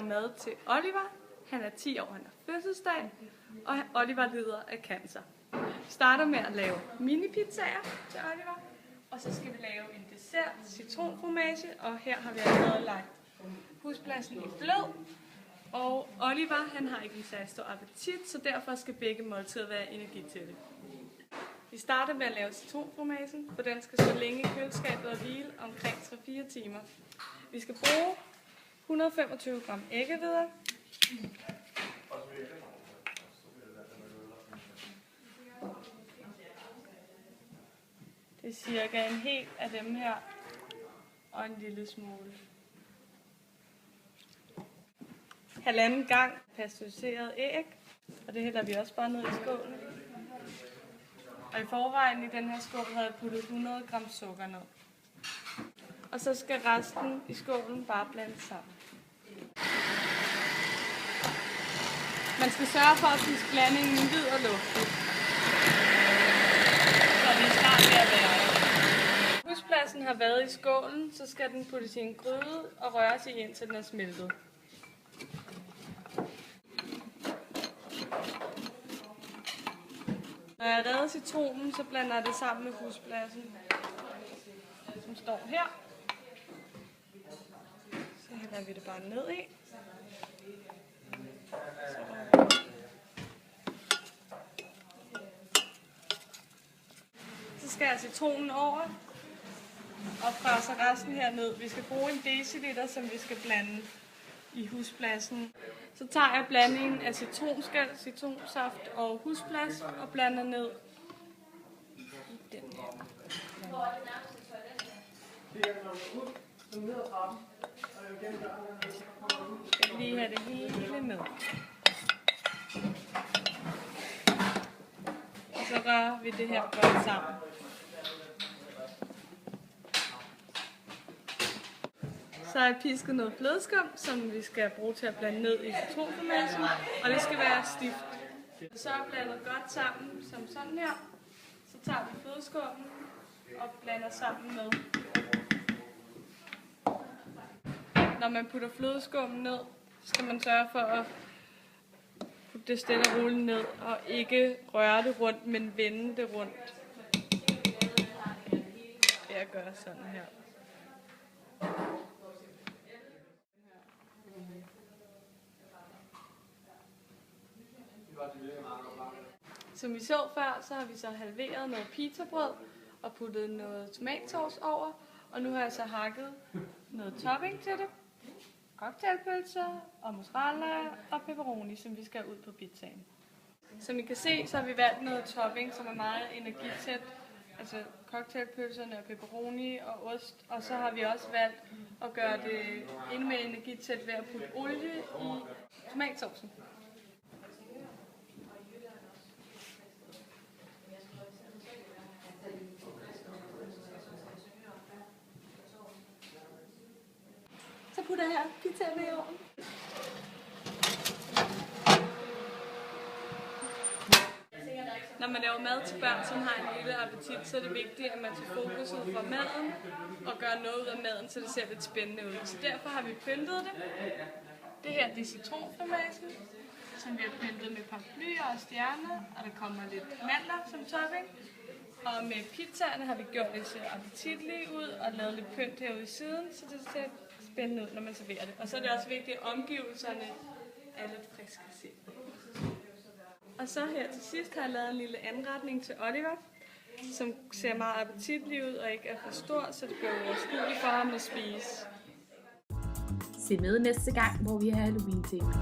mad til Oliver. Han er 10 år, han har fødselsdag, og Oliver lider af cancer. Vi starter med at lave mini-pizzaer til Oliver, og så skal vi lave en dessert, citronfromage, og her har vi allerede lagt husblasen i blød. Og Oliver, han har ikke en særlig stor appetit, så derfor skal begge måltider være energitætte. Vi starter med at lave citronfromagen, for den skal stå længe i køleskabet og hvile omkring 3-4 timer. Vi skal bruge 125 gram æggehvidder, det er cirka en hel af dem her, og en lille smule. 1,5 gang pasteuriseret æg, og det hælder vi også bare ned i skålen. Og i forvejen i den her skål havde jeg puttet 100 gram sukker ned. Og så skal resten i skålen bare blandes sammen. Man skal sørge for at spise blandingen hvid og luftig. Så vi er snart ved at være der. Huspladsen har været i skålen, så skal den puttes i en gryde og røres i indtil den er smeltet. Når jeg redder citronen, så blander jeg det sammen med huspladsen, som står her. Så hælder vi det bare ned i. Så skærer jeg citronen over og presser resten herned. Vi skal bruge 1 deciliter, som vi skal blande i huspladsen. Så tager jeg blandingen af citronskal, citronsaft og husplads og blander ned i den her. Jeg vil lige have det hele med. Og så rører vi det her godt sammen. Så har jeg pisket noget flødeskum, som vi skal bruge til at blande ned i citronfromagen, og det skal være stift. Så er blandet godt sammen, som sådan her. Så tager vi flødeskummen og blander sammen med. Når man putter flødeskummen ned, så skal man sørge for at putte det stille og roligt ned, og ikke røre det rundt, men vende det rundt. Jeg gør sådan her. Som vi så før, så har vi så halveret noget pizzabrød og puttet noget tomatsauce over. Og nu har jeg så hakket noget topping til det. Cocktailpølser og mozzarella og pepperoni, som vi skal have ud på pizzaen. Som I kan se, så har vi valgt noget topping, som er meget energitæt. Altså cocktailpølserne og pepperoni og ost. Og så har vi også valgt at gøre det endnu mere energitæt ved at putte olie i tomatsaucen. Så putter jeg pizzaen i ovnen. Når man laver mad til børn, som har en lille appetit, så er det vigtigt, at man tager fokus ud fra maden og gør noget ud af maden, så det ser lidt spændende ud. Så derfor har vi pyntet det. Det her det er citronfromagen, som vi har pyntet med paraplyer og stjerner, og der kommer lidt mandler som topping. Og med pizzaerne har vi gjort det så appetitligt ud og lavet lidt pynt herude i siden, så det ser spændende ud, når man serverer det. Og så er det også vigtigt, at omgivelserne er lidt friske at se. Og så her til sidst har jeg lavet en lille anretning til Oliver, som ser meget appetitlig ud og ikke er for stor, så det bliver overskueligt for ham at spise. Se med næste gang, hvor vi har Halloween-tema.